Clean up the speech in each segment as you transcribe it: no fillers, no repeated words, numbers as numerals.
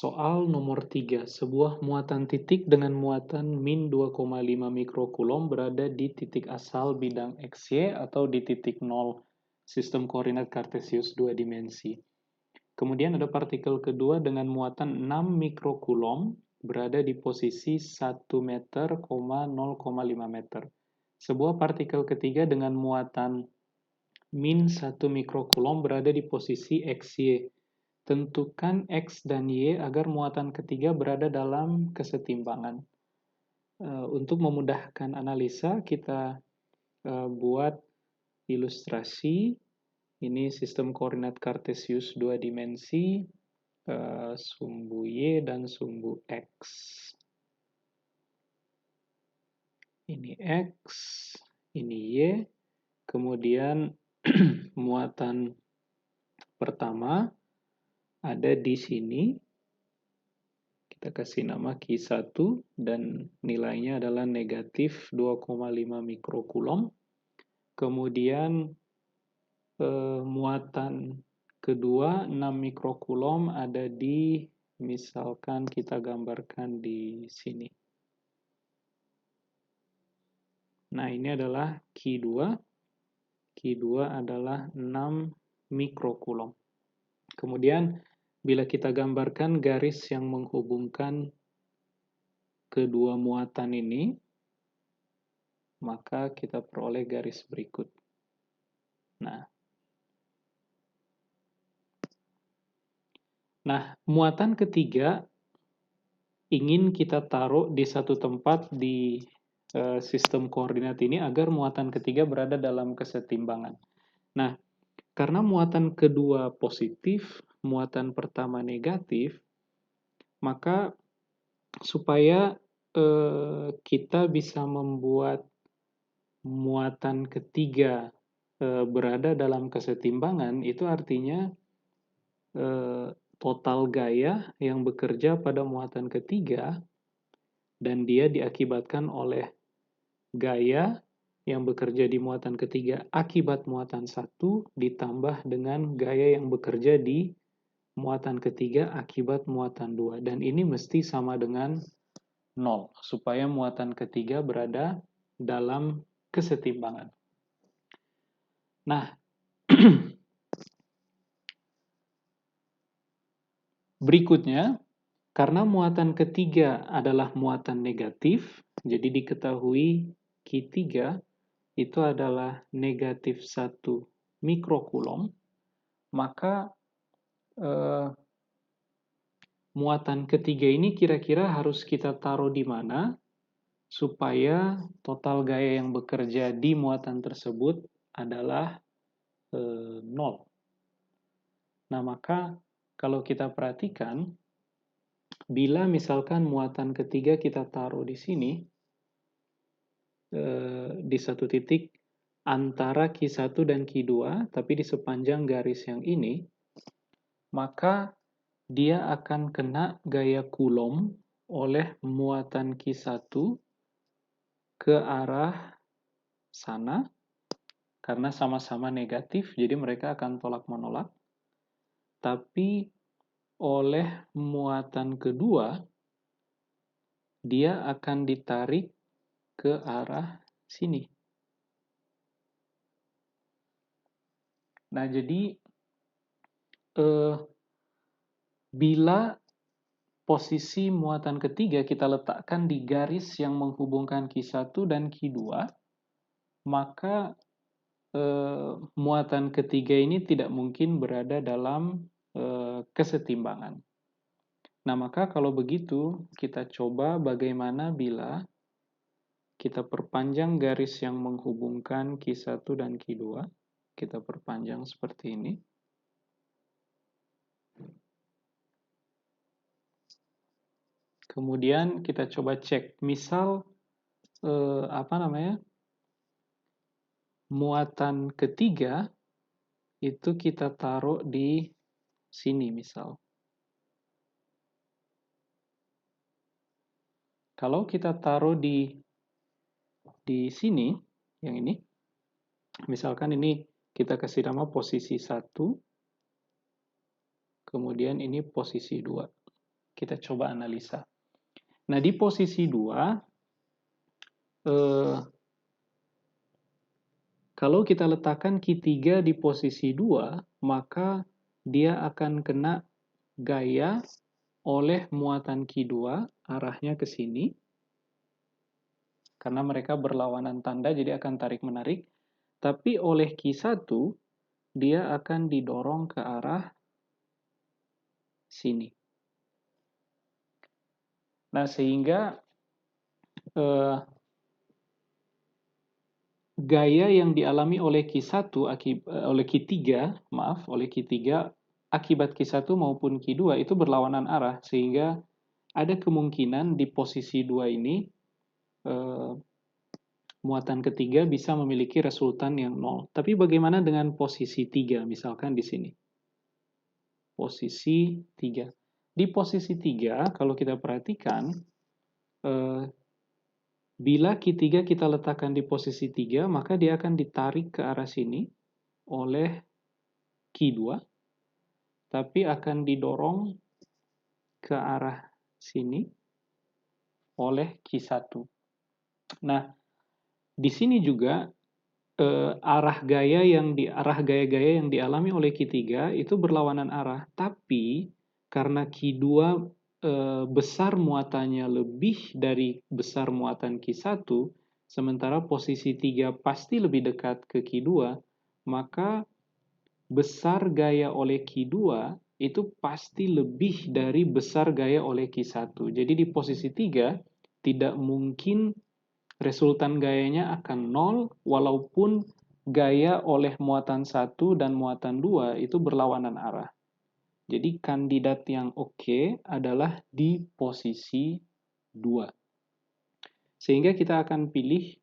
Soal nomor 3, sebuah muatan titik dengan muatan min 2,5 mikrokulom berada di titik asal bidang XY atau di titik 0 sistem koordinat kartesius 2 dimensi. Kemudian ada partikel kedua dengan muatan 6 mikrokulom berada di posisi 1 meter, 0,5 meter. Sebuah partikel ketiga dengan muatan min 1 mikrokulom berada di posisi XY. Tentukan X dan Y agar muatan ketiga berada dalam kesetimbangan. Untuk memudahkan analisa, kita buat ilustrasi. Ini sistem koordinat kartesius 2 dimensi, sumbu Y dan sumbu X. Ini X, ini Y. Kemudian muatan pertama ada di sini, kita kasih nama Q1 dan nilainya adalah negatif 2,5 mikrokulom. Kemudian muatan kedua 6 mikrokulom ada di, misalkan kita gambarkan di sini. Nah, ini adalah Q2. Q2 adalah 6 mikrokulom. Kemudian bila kita gambarkan garis yang menghubungkan kedua muatan ini, maka kita peroleh garis berikut. Nah, muatan ketiga ingin kita taruh di satu tempat di sistem koordinat ini agar muatan ketiga berada dalam kesetimbangan. Nah, karena muatan kedua positif, muatan pertama negatif, maka supaya kita bisa membuat muatan ketiga berada dalam kesetimbangan, itu artinya total gaya yang bekerja pada muatan ketiga dan dia diakibatkan oleh gaya yang bekerja di muatan ketiga akibat muatan satu ditambah dengan gaya yang bekerja di muatan ketiga akibat muatan dua. Dan ini mesti sama dengan 0, supaya muatan ketiga berada dalam kesetimbangan. Nah, berikutnya, karena muatan ketiga adalah muatan negatif, jadi diketahui Q3 itu adalah negatif 1 mikrokulom, maka muatan ketiga ini kira-kira harus kita taruh di mana supaya total gaya yang bekerja di muatan tersebut adalah 0. Nah, maka kalau kita perhatikan, bila misalkan muatan ketiga kita taruh di sini, di satu titik antara Q1 dan Q2, tapi di sepanjang garis yang ini, maka dia akan kena gaya Coulomb oleh muatan Q1 ke arah sana, karena sama-sama negatif, jadi mereka akan tolak-menolak. Tapi oleh muatan kedua, dia akan ditarik ke arah sini. Nah, jadi bila posisi muatan ketiga kita letakkan di garis yang menghubungkan Q1 dan Q2, maka muatan ketiga ini tidak mungkin berada dalam kesetimbangan. Nah, maka kalau begitu, kita coba bagaimana bila kita perpanjang garis yang menghubungkan Q1 dan Q2. Kita perpanjang seperti ini. Kemudian kita coba cek, misal muatan ketiga itu kita taruh di sini misal. Kalau kita taruh di sini, yang ini, misalkan ini kita kasih nama posisi 1, kemudian ini posisi 2. Kita coba analisa. Nah, di posisi 2, kalau kita letakkan Q3 di posisi 2, maka dia akan kena gaya oleh muatan Q2, arahnya ke sini. Karena mereka berlawanan tanda, jadi akan tarik-menarik. Tapi oleh Q1, dia akan didorong ke arah sini. Nah, sehingga gaya yang dialami oleh Q1 oleh Q3 akibat Q1 maupun Q2 itu berlawanan arah, sehingga ada kemungkinan di posisi 2 ini muatan ketiga bisa memiliki resultan yang 0. Tapi bagaimana dengan posisi 3 misalkan di sini? Posisi 3. Di posisi 3 kalau kita perhatikan bila Q3 kita letakkan di posisi 3, maka dia akan ditarik ke arah sini oleh Q2, tapi akan didorong ke arah sini oleh Q1. Nah, di sini juga arah gaya-gaya yang dialami oleh Q3 itu berlawanan arah, tapi karena Q2 besar muatannya lebih dari besar muatan Q1, sementara posisi 3 pasti lebih dekat ke Q2, maka besar gaya oleh Q2 itu pasti lebih dari besar gaya oleh Q1. Jadi di posisi 3 tidak mungkin resultan gayanya akan 0 walaupun gaya oleh muatan 1 dan muatan 2 itu berlawanan arah. Jadi kandidat yang oke adalah di posisi 2. Sehingga kita akan pilih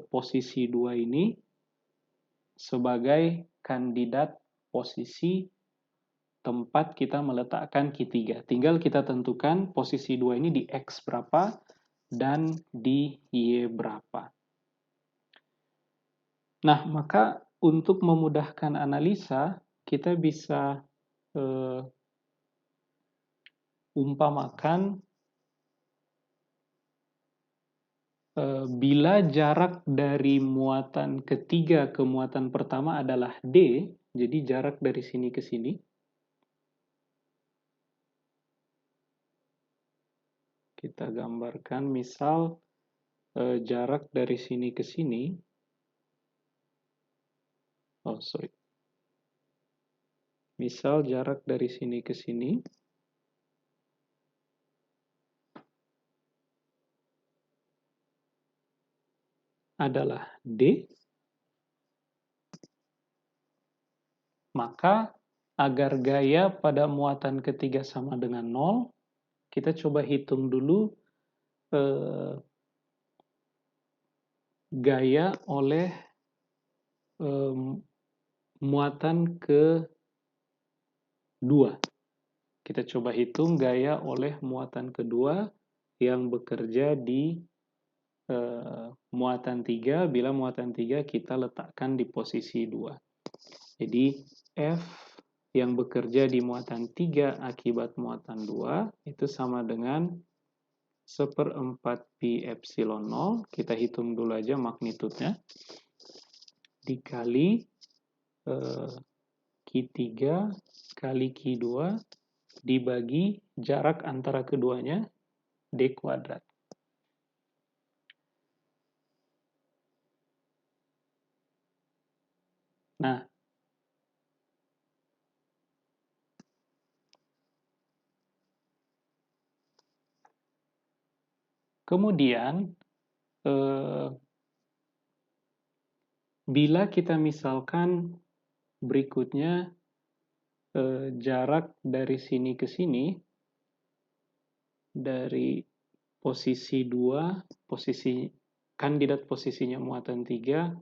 posisi 2 ini sebagai kandidat posisi tempat kita meletakkan Q3. Tinggal kita tentukan posisi 2 ini di X berapa dan di Y berapa. Nah, maka untuk memudahkan analisa, kita bisa umpamakan bila jarak dari muatan ketiga ke muatan pertama adalah D, jadi jarak dari sini ke sini. Kita gambarkan misal jarak dari sini ke sini. Oh, sorry. Misal jarak dari sini ke sini adalah D, maka agar gaya pada muatan ketiga sama dengan 0, kita coba hitung dulu gaya oleh muatan kedua. Kita coba hitung gaya oleh muatan kedua yang bekerja di muatan 3, bila muatan 3 kita letakkan di posisi 2. Jadi F yang bekerja di muatan 3 akibat muatan 2 itu sama dengan 1/4 pi epsilon 0, kita hitung dulu aja magnitudenya, dikali Q3 kali Q2 dibagi jarak antara keduanya, D kuadrat. Nah, kemudian bila kita misalkan berikutnya jarak dari sini ke sini, dari posisi 2, kandidat posisinya muatan 3,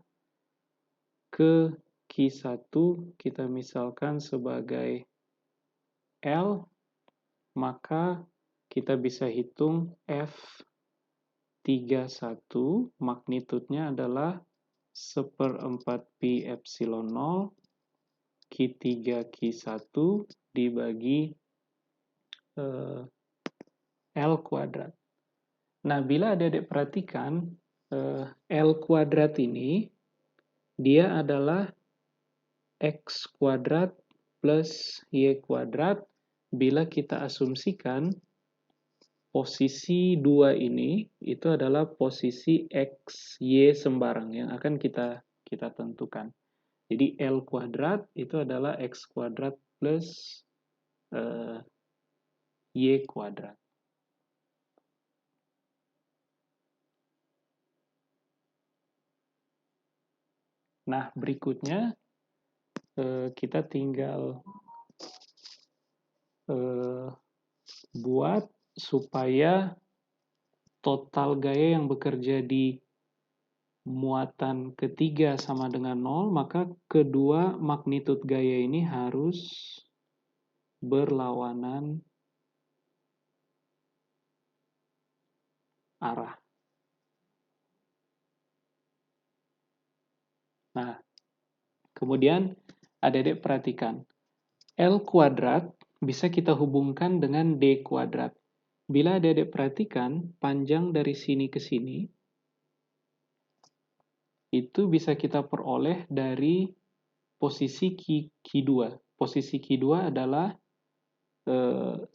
ke Q1 kita misalkan sebagai L, maka kita bisa hitung F31 magnitudenya adalah 1/4 pi epsilon 0 Q3 Q1 dibagi eh, L kuadrat. Nah, bila adik-adik perhatikan, L kuadrat ini, dia adalah X kuadrat plus Y kuadrat. Bila kita asumsikan posisi 2 ini, itu adalah posisi X, Y sembarang yang akan kita tentukan. Jadi L kuadrat itu adalah X kuadrat plus Y kuadrat. Nah, berikutnya kita tinggal buat supaya total gaya yang bekerja di muatan ketiga sama dengan 0, maka kedua magnitud gaya ini harus berlawanan arah. Nah, kemudian adik-adik perhatikan, L kuadrat bisa kita hubungkan dengan D kuadrat. Bila adik-adik perhatikan, panjang dari sini ke sini, itu bisa kita peroleh dari posisi Q2. Posisi Q2 adalah 1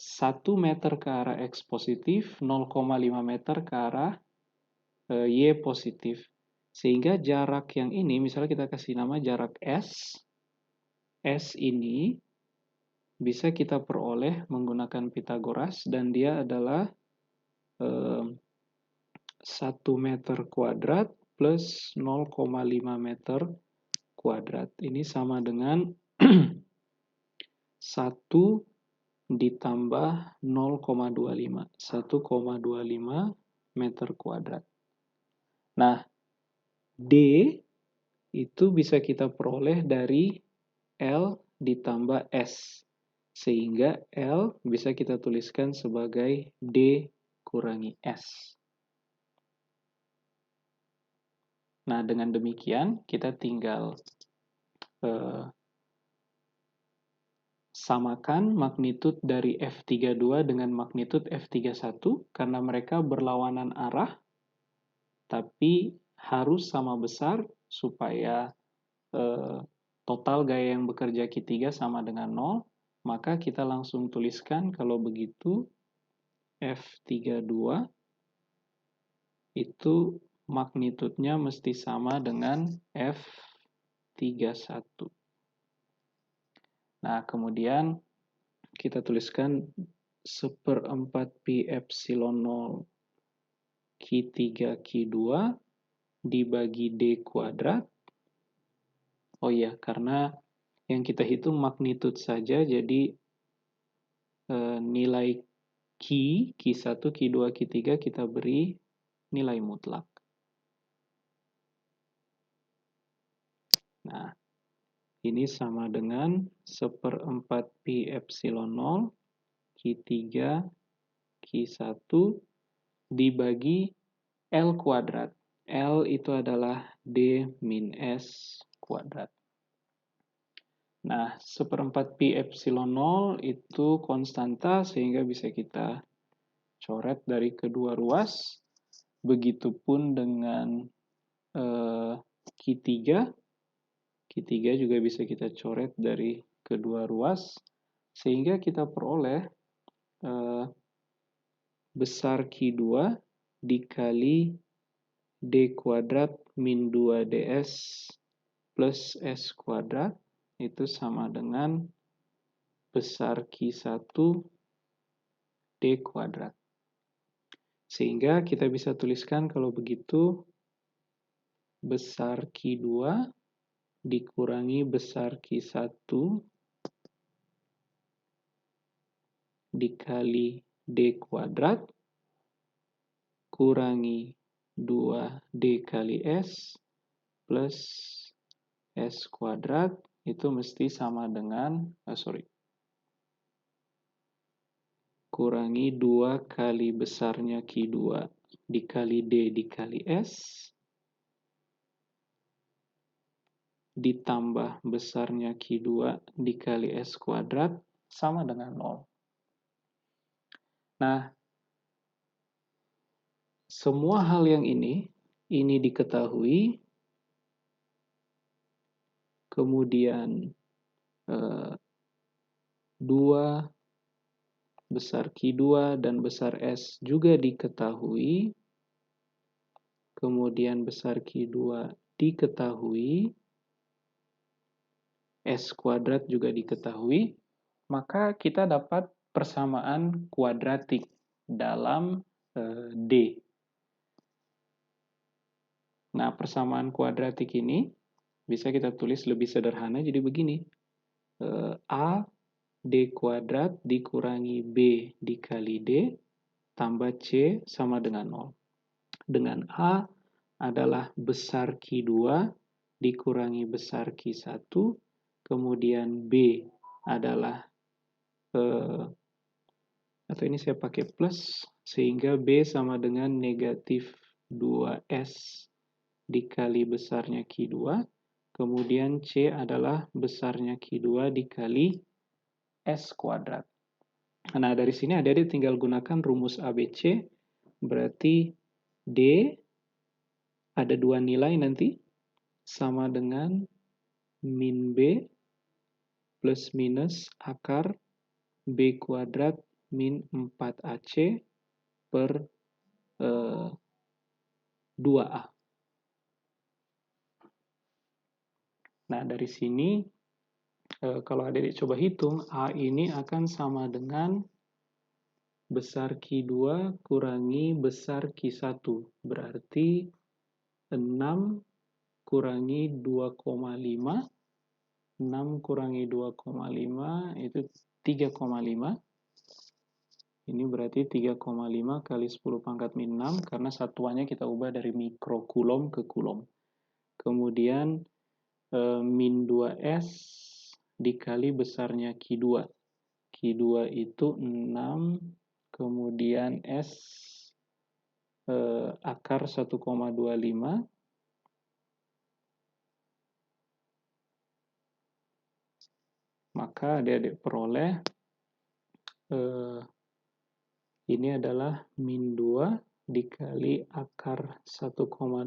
meter ke arah X positif, 0,5 meter ke arah Y positif. Sehingga jarak yang ini, misalnya kita kasih nama jarak S, S ini bisa kita peroleh menggunakan Pitagoras, dan dia adalah 1 meter kuadrat plus 0,5 meter kuadrat. Ini sama dengan 1 ditambah 0,25. 1,25 meter kuadrat. Nah, D itu bisa kita peroleh dari L ditambah S. Sehingga L bisa kita tuliskan sebagai D kurangi S. Nah, dengan demikian kita tinggal samakan magnitud dari F32 dengan magnitud F31 karena mereka berlawanan arah, tapi harus sama besar supaya total gaya yang bekerja Q3 sama dengan 0, maka kita langsung tuliskan kalau begitu F32 itu magnitudnya mesti sama dengan F31. Nah, kemudian kita tuliskan 1/4 pi epsilon 0 Q3 Q2 dibagi D kuadrat. Oh iya, karena yang kita hitung magnitud saja, jadi nilai Q1, Q2, Q3 kita beri nilai mutlak. Nah, ini sama dengan 1/4 pi epsilon 0 Q3 Q1 dibagi L kuadrat. L itu adalah D min S kuadrat. Nah, 1/4 pi epsilon 0 itu konstanta sehingga bisa kita coret dari kedua ruas. Begitupun dengan Q3. Q3 juga bisa kita coret dari kedua ruas. Sehingga kita peroleh besar Q2 dikali D kuadrat min 2ds plus S kuadrat itu sama dengan besar Q1 D kuadrat. Sehingga kita bisa tuliskan kalau begitu besar Q2 dikurangi besar Q1 dikali D kuadrat kurangi 2D kali S plus S kuadrat itu mesti sama dengan, kurangi 2 kali besarnya Q2 dikali D dikali S ditambah besarnya Q2 dikali S kuadrat sama dengan 0. Nah, semua hal yang ini diketahui, kemudian 2 besar Q2 dan besar S juga diketahui, kemudian besar Q2 diketahui, S kuadrat juga diketahui, maka kita dapat persamaan kuadratik dalam D. Nah, persamaan kuadratik ini bisa kita tulis lebih sederhana jadi begini. A D kuadrat dikurangi B dikali D tambah C sama dengan 0. Dengan A adalah besar Q2 dikurangi besar Q1, kemudian B adalah, atau ini saya pakai plus, sehingga B sama dengan negatif 2S dikali besarnya Q2, kemudian C adalah besarnya Q2 dikali S kuadrat. Nah, dari sini adik-adik tinggal gunakan rumus ABC, berarti D ada 2 nilai nanti, sama dengan min B plus minus akar B kuadrat min 4AC per 2A. Nah, dari sini kalau adik-adik coba hitung, A ini akan sama dengan besar Q2 kurangi besar Q1. Berarti 6 kurangi 2,5. 6 kurangi 2,5 itu 3,5. Ini berarti 3,5 kali 10 pangkat min 6, karena satuannya kita ubah dari mikrokulom ke kulom. Kemudian min 2S dikali besarnya Q2. Q2 itu 6, kemudian S akar 1,25. Maka adik-adik peroleh ini adalah min 2 dikali akar 1,25,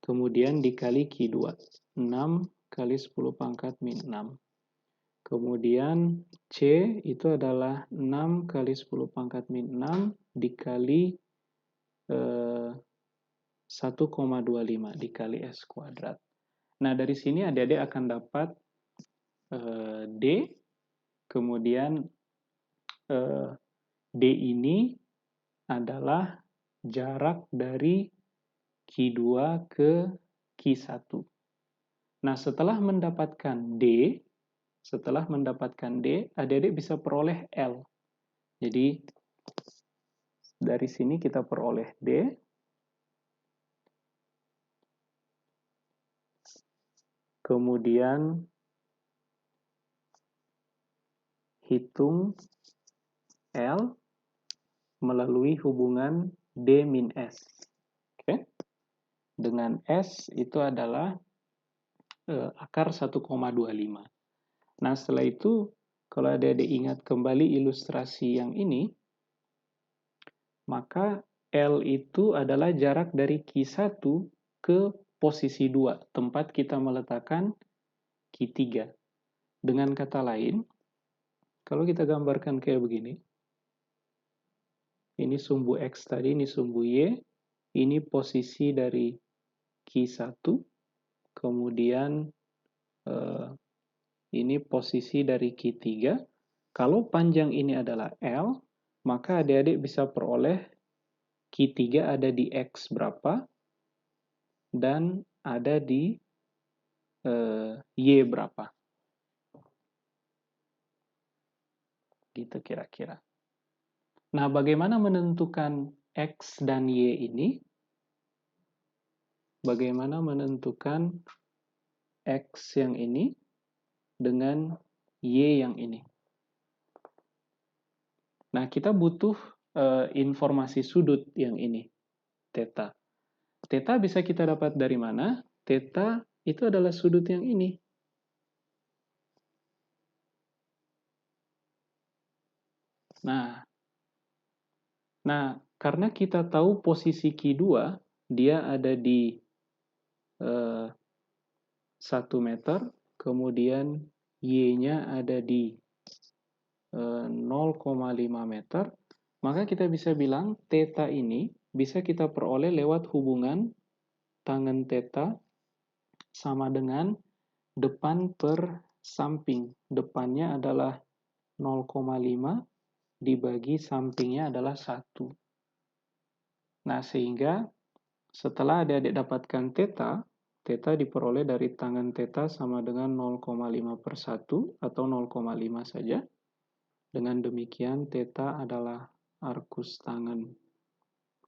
kemudian dikali Q2. 6 kali 10 pangkat min 6. Kemudian C itu adalah 6 kali 10 pangkat min 6 dikali 1,25 dikali S kuadrat. Nah, dari sini adik-adik akan dapat D, kemudian D ini adalah jarak dari Q2 ke Q1. Nah, setelah mendapatkan D, adik-adik bisa peroleh L. Jadi, dari sini kita peroleh D. Kemudian, hitung L melalui hubungan D min S. Oke? Dengan S itu adalah akar 1,25. Nah, setelah itu, kalau adik-adik ingat kembali ilustrasi yang ini, maka L itu adalah jarak dari Q1 ke posisi 2, tempat kita meletakkan Q3. Dengan kata lain, kalau kita gambarkan kayak begini, ini sumbu X tadi, ini sumbu Y, ini posisi dari Q1, kemudian ini posisi dari Q3. Kalau panjang ini adalah L, maka adik-adik bisa peroleh Q3 ada di X berapa, dan ada di Y berapa. Gitu kira-kira. Nah, bagaimana menentukan X dan Y ini? Bagaimana menentukan X yang ini dengan Y yang ini? Nah, kita butuh informasi sudut yang ini, theta. Theta bisa kita dapat dari mana? Theta itu adalah sudut yang ini. Nah, Nah, karena kita tahu posisi Q2, dia ada di 1 meter, kemudian Y-nya ada di 0,5 meter, maka kita bisa bilang theta ini bisa kita peroleh lewat hubungan tangen theta sama dengan depan per samping. Depannya adalah 0,5 dibagi sampingnya adalah 1. Nah, sehingga setelah adik-adik dapatkan theta, theta diperoleh dari tangen theta sama dengan 0,5 per 1 atau 0,5 saja. Dengan demikian, theta adalah arcus tangen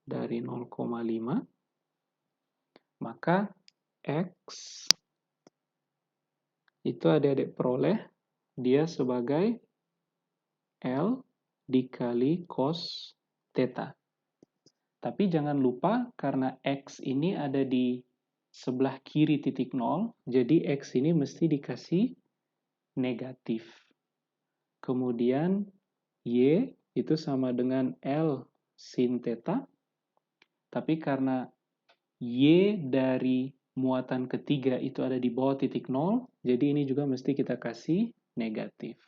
dari 0,5. Maka X itu adik-adik peroleh dia sebagai L dikali cos theta. Tapi jangan lupa karena X ini ada di sebelah kiri titik 0, jadi X ini mesti dikasih negatif. Kemudian Y itu sama dengan L sin theta, tapi karena Y dari muatan ketiga itu ada di bawah titik 0, jadi ini juga mesti kita kasih negatif.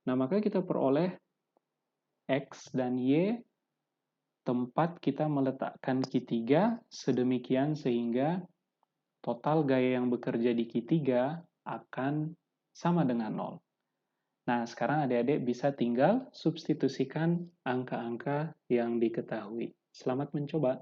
Nah, maka kita peroleh X dan Y tempat kita meletakkan Q3 sedemikian sehingga total gaya yang bekerja di Q3 akan sama dengan 0. Nah, sekarang adik-adik bisa tinggal substitusikan angka-angka yang diketahui. Selamat mencoba.